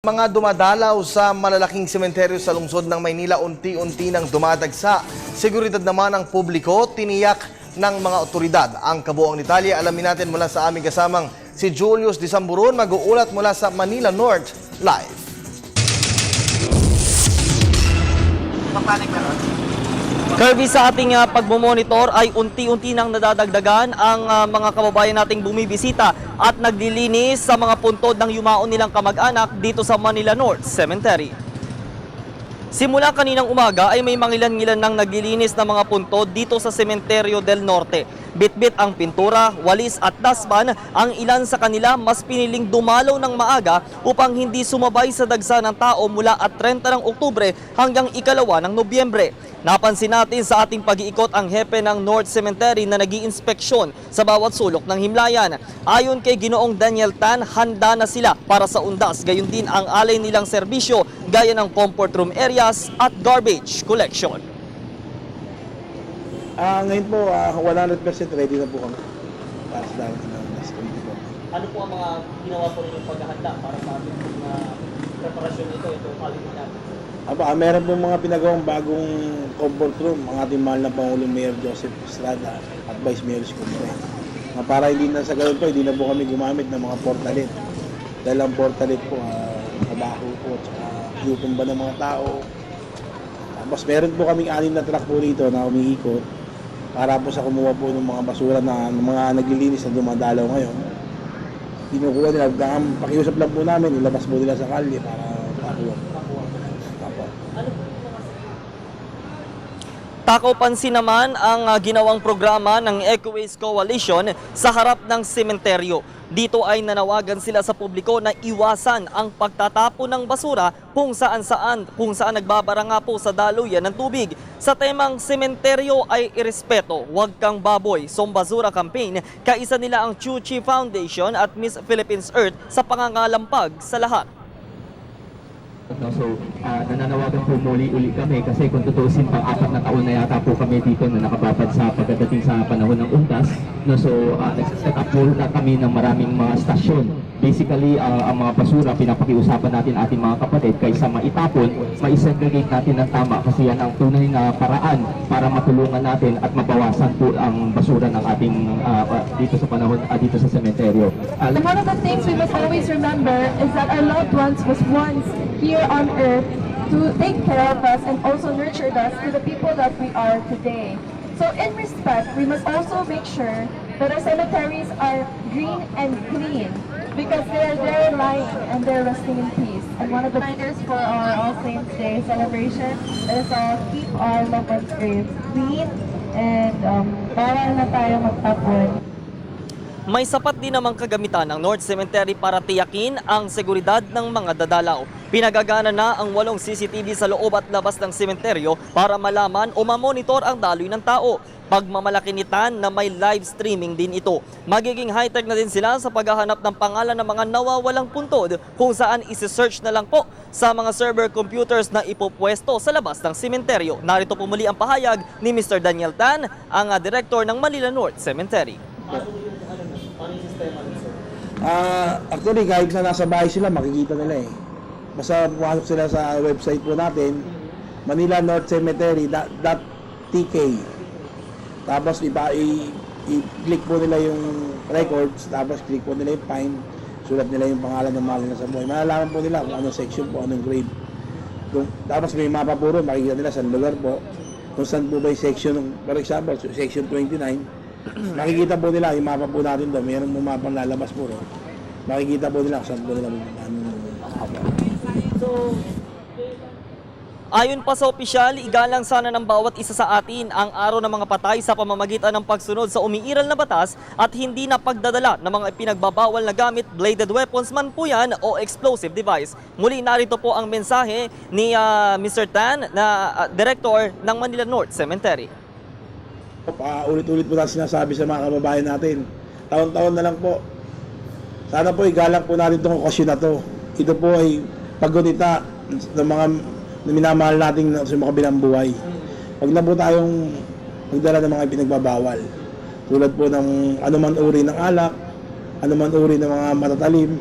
Mga dumadalaw sa malalaking sementeryo sa lungsod ng Maynila unti-unti nang dumadagsa. Seguridad naman ng publiko, tiniyak ng mga otoridad. Ang kabuuang detalye alamin natin mula sa aming kasamang si Julius Disamburon, mag-uulat mula sa Manila North Live. Kirby, sa ating pagmumonitor ay unti-unti nang nadadagdagan ang mga kababayan nating bumibisita at naglilinis sa mga puntod ng yumaon nilang kamag-anak dito sa Manila North Cemetery. Simula kaninang umaga ay may mangilan-ngilan nang naglilinis ng mga puntod dito sa Cementerio del Norte. Bitbit ang pintura, walis at daspan, ang ilan sa kanila mas piniling dumalaw ng maaga upang hindi sumabay sa dagsa ng tao mula at 30 ng Oktubre hanggang 2 ng Nobyembre. Napansin natin sa ating pag-iikot ang hepe ng North Cemetery na nag-iinspeksyon sa bawat sulok ng himlayan. Ayon kay Ginoong Daniel Tan, handa na sila para sa undas. Gayon din ang alay nilang serbisyo gaya ng comfort room areas at garbage collection. Ngayon po, 100% ready na po kami para sa darating ng last week po. Ano po ang mga ginawa po ninyong paghahanda para sa ating preparasyon ito quality natin? Meron po mga pinagawang bagong comfort room ang ating mahal na Pangulong Mayor Joseph Estrada at Vice Mayor Escudero. Para hindi na sa ganun po, hindi na po kami gumamit ng mga portalit. Dahil ang portalit po, mabaho po, at yutumba ng mga tao. Tapos meron po kaming 6 na truck po rito na umiikot para po sa kumuha po ng mga basura na ng mga naglilinis na dumadalaw ngayon. Kinukuha nila, pakiusap lang po namin, ilabas po nila sa kalye para pakuha. Takaw pansin naman ang ginawang programa ng Ecoways Coalition sa harap ng sementeryo. Dito ay nanawagan sila sa publiko na iwasan ang pagtatapon ng basura kung saan nagbabara nga po sa daluyan ng tubig. Sa temang sementeryo ay irespeto, huwag kang baboy, Sombasura campaign, kaisa nila ang Chuchi Foundation at Miss Philippines Earth sa pangangalampag sa lahat. So, nananawagan po muli kami kasi kung tutuusin pang-4 na taon na yata po kami dito na nakababad sa pagdating sa panahon ng undas. So, nag-set up po na kami ng maraming mga stasyon. Basically, ang mga basura, pinapakiusapan natin ating mga kapatid kaysa maitapon, ma-segregate natin ng tama kasi yan ang tunay na paraan para matulungan natin at mabawasan po ang basura ng ating dito sa panahon, dito sa sementeryo. And one of the things we must always remember is that our loved ones was once here on earth to take care of us and also nurture us to the people that we are today. So in respect, we must also make sure that our cemeteries are green and clean because they are there lying and they're resting in peace. And one of the reminders for our All Saints Day celebration is keep our loved ones' graves clean and bawal na tayo magtapon. May sapat din namang kagamitan ng North Cemetery para tiyakin ang seguridad ng mga dadalaw. Pinagagana na ang 8 CCTV sa loob at labas ng sementeryo para malaman o mamonitor ang daloy ng tao. Pagmamalaki ni Tan na may live streaming din ito. Magiging high-tech na din sila sa paghahanap ng pangalan ng mga nawawalang puntod kung saan isi-search na lang po sa mga server computers na ipopwesto sa labas ng sementeryo. Narito po muli ang pahayag ni Mr. Daniel Tan, ang director ng Manila North Cemetery. Actually, kahit na nasa bahay sila, makikita nila eh. Basta pumasok sila sa website po natin, manilanorthcemetery.tk. Tapos i-click po nila yung records, tapos click po nila yung find, sulat nila yung pangalan ng mga nasa buhay. Malalaman po nila kung anong section po, anong grade. Tapos may mapa po ron, makikita nila sa lugar po, kung saan po ba yung section, for example, section 29, makikita po nila, yung mapa po natin doon, mayroong mapang lalabas po ron. Makikita po nila kung saan po nila ayon pa sa opisyal, igalang sana ng bawat isa sa atin ang araw ng mga patay sa pamamagitan ng pagsunod sa umiiral na batas at hindi na pagdadala ng mga pinagbabawal na gamit, bladed weapons man po yan o explosive device. Muli narito po ang mensahe ni Mr. Tan na Director ng Manila North Cemetery. Ulit-ulit po natin sinasabi sa mga kababayan natin, taon-taon na lang po. Sana po igalang po natin itong okasyon na to. Ito po ay paggunita ng mga minamahal natin sa mga kabilang buhay. Huwag na po tayong magdala ng mga pinagbabawal. Tulad po ng anuman uri ng alak, anuman uri ng mga matatalim,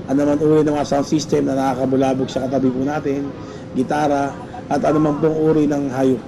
ano man uri ng mga sound system na nakakabulabog sa katabi po natin, gitara, at ano man pong uri ng hayop.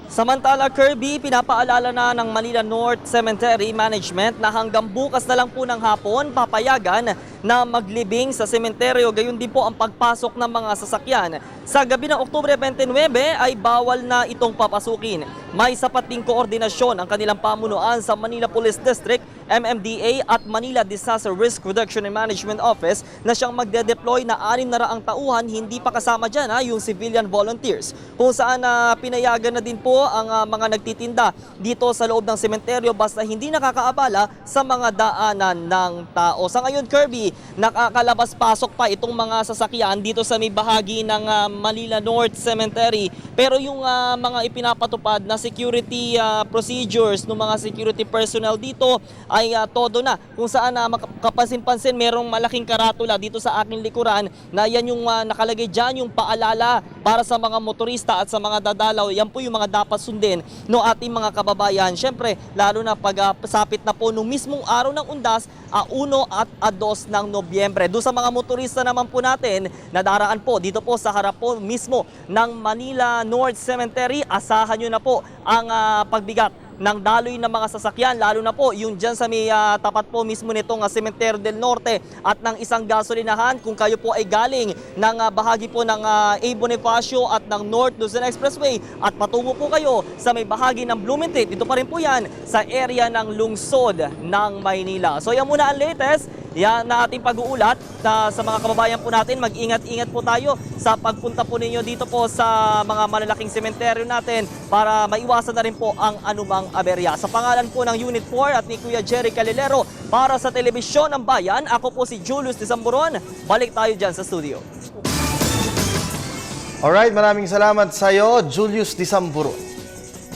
Samantala, Kirby, pinapaalala na ng Manila North Cemetery Management na hanggang bukas na lang po ng hapon papayagan na maglibing sa sementeryo. Gayon din po ang pagpasok ng mga sasakyan. Sa gabi ng Oktubre 29 ay bawal na itong papasukin. May sapat ding koordinasyon ang kanilang pamunuan sa Manila Police District, MMDA at Manila Disaster Risk Reduction and Management Office na siyang magde-deploy na 600 tauhan, hindi pa kasama dyan yung civilian volunteers. Kung saan pinayagan na din po ang mga nagtitinda dito sa loob ng sementeryo basta hindi nakakaabala sa mga daanan ng tao. Sa ngayon, Kirby, nakakalabas-pasok pa itong mga sasakyan dito sa may bahagi ng Manila North Cemetery. Pero yung mga ipinapatupad na security procedures ng mga security personnel dito ay todo na. Kung saan kapansin-pansin merong malaking karatula dito sa aking likuran na yan yung nakalagay dyan, yung paalala para sa mga motorista at sa mga dadalaw. Yan po yung mga dapat sundin no ating mga kababayan. Siyempre, lalo na pag sapit na po nung mismong araw ng undas, 1 at 2 ng Nobyembre. Doon sa mga motorista naman po natin, nadaraan po dito po sa harap po mismo ng Manila North Cemetery, asahan nyo na po ang pagbigat ng daloy ng mga sasakyan, lalo na po yung dyan sa may tapat po mismo nitong Cementerio del Norte at ng isang gasolinahan. Kung kayo po ay galing ng bahagi po ng A. Bonifacio at ng North Luzon Expressway at patungo po kayo sa may bahagi ng Blumentritt, dito pa rin po yan sa area ng lungsod ng Maynila. So yan muna ang latest. Yan na ating pag-uulat sa mga kababayan po natin. Mag-ingat-ingat po tayo sa pagpunta po ninyo dito po sa mga malalaking sementeryo natin para maiwasan na rin po ang anumang aberya. Sa pangalan po ng Unit 4 at ni Kuya Jerry Calilero para sa Telebisyon ng Bayan, ako po si Julius Disamburon. Balik tayo dyan sa studio. Alright, maraming salamat sa iyo, Julius Disamburo.